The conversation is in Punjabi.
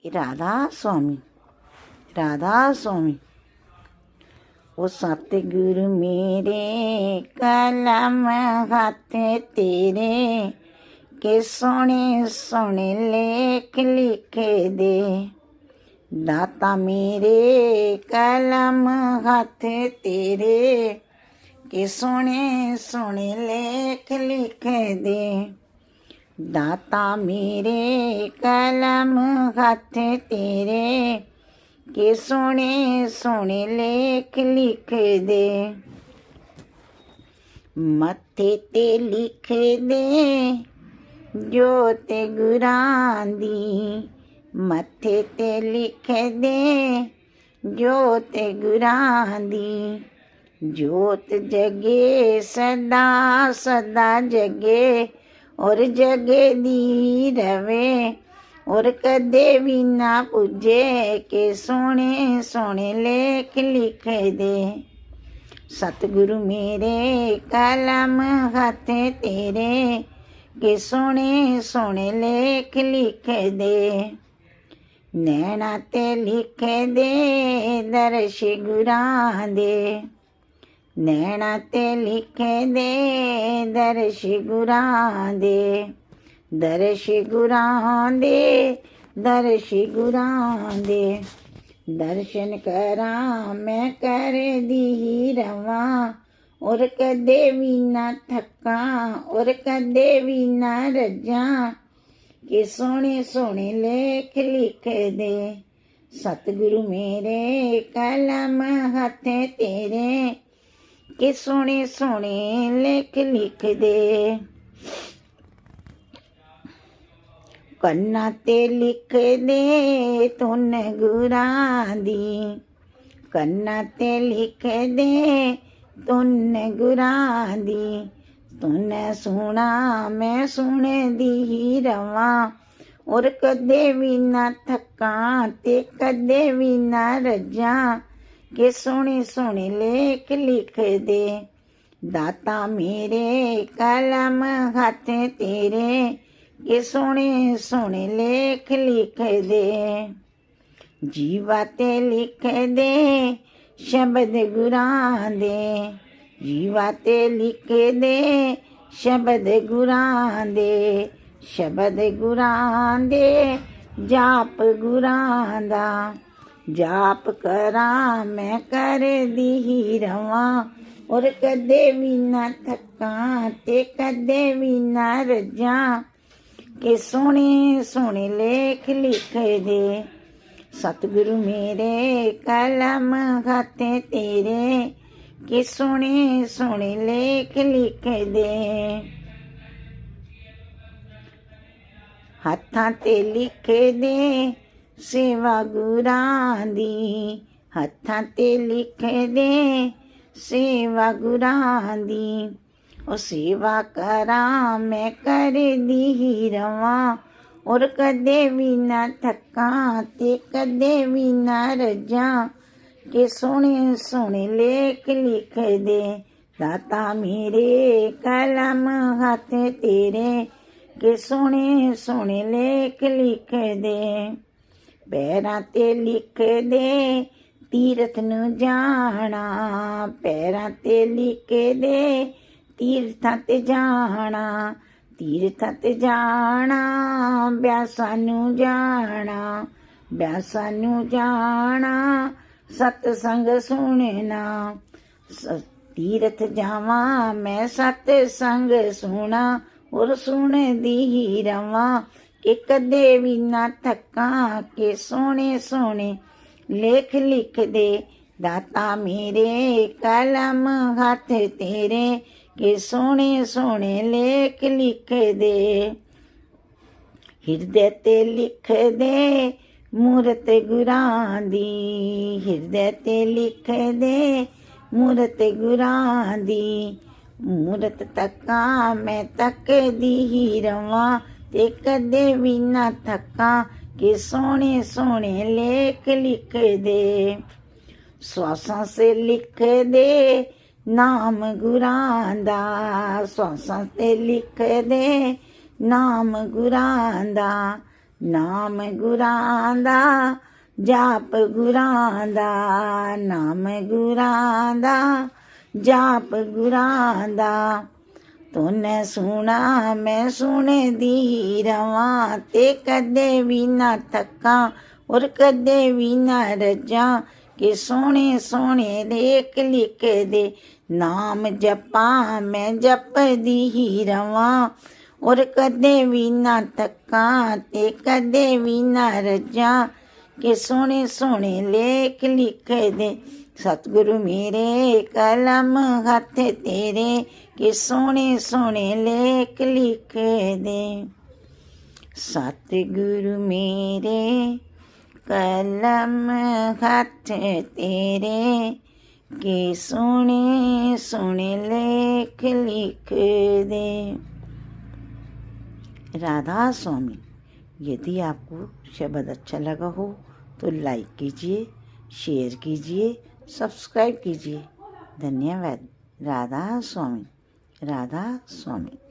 ਰਾਧਾ ਸੁਆਮੀ, ਰਾਧਾ ਸੁਆਮੀ। ਉਹ ਸਤਿਗੁਰੂ ਮੇਰੇ ਕਲਮ ਹੱਥ ਤੇਰੇ, ਕਿ ਸੋਹਣੇ ਸੋਹਣੇ ਲੇਖ ਲਿਖੇ ਦੇ। ਦਾਤਾ ਮੇਰੇ ਕਲਮ ਹੱਥ ਤੇਰੇ, ਕਿ ਸੋਹਣੇ ਸੋਹਣੇ ਲੇਖ ਲਿਖੇ ਦੇ। ਦਾਤਾ ਮੇਰੇ ਕਲਮ ਹੱਥ ਤੇਰੇ, ਕਿ ਸੋਹਣੇ ਸੋਹਣੇ ਲੇਖ ਲਿਖ ਦੇ। ਮੱਥੇ ਤੇ ਲਿਖ ਦੇ ਜੋਤ ਗੁਰਾਂ ਦੀ, ਮੱਥੇ ਤੇ ਲਿਖ ਦੇ ਜੋਤ ਗੁਰਾਂ ਦੀ। ਜੋਤ ਜਗੇ ਸਦਾ ਸਦਾ ਜਗੇ, ਔਰ ਜਗੇ ਦੀ ਰਵੇ, ਔਰ ਕਦੇ ਵੀ ਨਾ ਪੁੱਜੇ, ਕਿ ਸੋਹਣੇ ਸੋਹਣੇ ਲੇਖ ਲਿਖ ਦੇ। ਸਤਿਗੁਰੂ ਮੇਰੇ ਕਲਮ ਹੱਥ ਤੇਰੇ, ਕਿ ਸੋਹਣੇ ਸੋਹਣੇ ਲੇਖ ਲਿਖ ਦੇ। ਨੈਣਾ ਤੇ ਲਿਖ ਦੇ ਦਰਸ਼ ਗੁਰਾਂ ਦੇ, ਨੈਣਾ ਤੇ ਲਿਖ ਦੇ ਦਰਸ਼ ਗੁਰਾਂ ਦੇ। ਦਰਸ਼ ਗੁਰਾਂ ਦੇ, ਦਰਸ਼ ਗੁਰਾਂ ਦੇ। ਦਰਸ਼ਨ ਕਰਾਂ ਮੈਂ ਕਰਦੀ ਹੀ ਰਵਾਂ, ਔਰ ਕਦੇ ਵੀ ਨਾ ਥੱਕਾਂ, ਔਰ ਕਦੇ ਵੀ ਨਾ ਰੱਜਾਂ, ਕਿ ਸੋਹਣੇ ਸੋਹਣੇ ਲੇਖ ਲਿਖ ਦੇ। ਸਤਿਗੁਰੂ ਮੇਰੇ ਕਲਮ ਹੱਥ ਤੇਰੇ, ਕਿ ਸੋਹਣੇ ਸੋਹਣੇ ਲੇਖ ਲਿਖ ਦੇ। ਕੰਨਾਂ ਤੇ ਲਿਖ ਦੇ ਧੁਨ ਗੁਰਾਂ ਦੀ, ਕੰਨਾਂ ਤੇ ਲਿਖ ਦੇ ਧੁਨ ਗੁਰਾਂ ਦੀ। ਧੁਨ ਸੁਣਾ ਮੈਂ ਸੁਣਦੀ ਹੀ ਰਵਾਂ, ਔਰ ਕਦੇ ਵੀ ਨਾ ਥੱਕਾਂ, ਤੇ ਕਦੇ ਵੀ ਨਾ ਰੱਜਾਂ, ਕਿ ਸੋਹਣੇ ਸੋਹਣੇ ਲੇਖ ਲਿਖ ਦੇ। ਦਾਤਾ ਮੇਰੇ ਕਲਮ ਹੱਥ ਤੇਰੇ, ਕਿ ਸੋਹਣੇ ਸੋਹਣੇ ਲੇਖ ਲਿਖ ਦੇ। ਜੀਵਾ ਤੇ ਲਿਖ ਦੇ ਸ਼ਬਦ ਗੁਰਾਂ ਦੇ, ਜੀਵਾ ਤੇ ਲਿਖ ਦੇ ਸ਼ਬਦ ਗੁਰਾਂ ਦੇ। ਸ਼ਬਦ ਗੁਰਾਂ ਦੇ, ਜਾਪ ਗੁਰਾਂ ਦਾ। ਜਾਪ ਕਰਾਂ ਮੈਂ ਕਰਦੀ ਹੀ ਰਵਾਂ, ਔਰ ਕਦੇ ਵੀ ਨਾ ਥੱਕਾਂ, ਤੇ ਕਦੇ ਵੀ ਨਾ ਰੱਜਾਂ, ਕਿ ਸੋਹਣੇ ਸੋਹਣੇ ਲੇਖ ਲਿਖ ਦੇ। ਸਤਿਗੁਰੂ ਮੇਰੇ ਕਲਮ ਹੱਥ ਤੇਰੇ, ਕਿ ਸੋਹਣੇ ਸੋਹਣੇ ਲੇਖ ਲਿਖ ਦੇ। ਹੱਥਾਂ ਤੇ ਲਿਖ ਦੇ ਸੇਵਾ ਗੁਰਾਂ ਦੀ, ਹੱਥਾਂ ਤੇ ਲਿਖ ਦੇ ਸੇਵਾ ਗੁਰਾਂ ਦੀ। ਉਹ ਸੇਵਾ ਕਰਾਂ ਮੈਂ ਕਰਦੀ ਹੀ ਰਵਾਂ, ਔਰ ਕਦੇ ਵੀ ਨਾ ਥੱਕਾਂ, ਤੇ ਕਦੇ ਵੀ ਨਾ ਰੱਜਾਂ, ਕਿ ਸੋਹਣੇ ਸੋਹਣੇ ਲੇਖ ਲਿਖ ਦੇ। ਦਾਤਾ ਮੇਰੇ ਕਲਮ ਹੱਥ ਤੇਰੇ, ਕਿ ਸੋਹਣੇ ਸੋਹਣੇ ਲੇਖ ਲਿਖ ਦੇ। ਪੈਰਾਂ ਤੇ ਲਿਖ ਦੇ ਤੀਰਥ ਨੂੰ ਜਾਣਾ, ਪੈਰਾਂ ਤੇ ਲਿਖ ਦੇ ਤੀਰਥਾਂ ਤੇ ਜਾਣਾ। ਤੀਰਥਾਂ ਤੇ ਜਾਣਾ, ਬਿਆਸਾਂ ਨੂੰ ਜਾਣਾ, ਬਿਆਸਾਂ ਨੂੰ ਜਾਣਾ, ਸਤਸੰਗ ਸੁਣਨਾ। ਤੀਰਥ ਜਾਵਾਂ ਮੈਂ ਸਤਸੰਗ ਸੁਣਾ, ਔਰ ਸੁਣਦੀ ਹੀ ਰਵਾਂ, ਕਿ ਕਦੇ ਵੀ ਨਾ ਥੱਕਾਂ, ਕਿ ਸੋਹਣੇ ਸੋਹਣੇ ਲੇਖ ਲਿਖ ਦੇ। ਦਾਤਾ ਮੇਰੇ ਕਲਮ ਹੱਥ ਤੇਰੇ, ਕਿ ਸੋਹਣੇ ਸੋਹਣੇ ਲੇਖ ਲਿਖ ਦੇ। ਹਿਰਦੇ ਤੇ ਲਿਖ ਦੇ ਮੂਰਤ ਗੁਰਾਂ ਦੀ, ਹਿਰਦੇ ਤੇ ਲਿਖ ਦੇ ਮੂਰਤ ਗੁਰਾਂ ਦੀ। ਮੂਰਤ ਤੱਕਾਂ ਮੈਂ ਤੱਕਦੀ ਹੀ ਰਵਾਂ, ਤੇ ਕਦੇ ਵੀ ਨਾ ਥੱਕਾਂ, ਕਿ ਸੋਹਣੇ ਸੋਹਣੇ ਲੇਖ ਲਿਖ ਦੇ। ਸਵਾਸਾਂ ਸੇ ਲਿਖ ਦੇ ਨਾਮ ਗੁਰਾਂ ਦਾ, ਸਵਾਸਾਂ ਤੇ ਲਿਖ ਦੇ ਨਾਮ ਗੁਰਾਂ ਦਾ। ਨਾਮ ਗੁਰਾਂ ਦਾ ਜਾਪ ਗੁਰਾਂ ਦਾ, ਨਾਮ ਗੁਰਾਂ ਦਾ ਜਾਪ ਗੁਰਾਂ ਦਾ। ਤੁਨੇ ਸੁਣਾ ਮੈਂ ਸੁਣੇ ਦੀ ਰਵਾਂ, ਤੇ ਕਦੇ ਵੀ ਨਾ ਥੱਕਾਂ ਔਰ ਕਦੇ ਵੀ ਨਾ ਰੱਜਾਂ। ਕਿ ਸੋਹਣੇ ਸੋਹਣੇ ਲੇਖ ਲਿਖ ਦੇ, ਨਾਮ ਜਪਾਂ ਮੈਂ ਜਪਦੀ ਹੀ ਰਵਾਂ। ਔਰ ਕਦੇ ਵੀ ਨਾ ਥੱਕਾਂ ਤੇ ਕਦੇ ਵੀ ਨਾ ਰੱਜਾਂ। ਕਿ ਸੋਹਣੇ ਸੋਹਣੇ ਲੇਖ ਲਿਖ ਦੇ, ਸਤਿਗੁਰੂ ਮੇਰੇ ਕਲਮ ਹੱਥ ਤੇਰੇ। ਕਿ ਸੋਹਣੇ ਸੋਹਣੇ ਲੇਖ ਲਿਖ ਦੇ, ਸਤਿਗੁਰੂ ਮੇਰੇ ਕਲਮ ਹੱਥ ਤੇਰੇ। ਕਿ सोने सोने लेख लिख दे। राधा स्वामी। यदि आपको शब्द अच्छा लगा हो तो लाइक कीजिए, शेयर कीजिए, सब्सक्राइब कीजिए। धन्यवाद। राधा स्वामी, राधा स्वामी।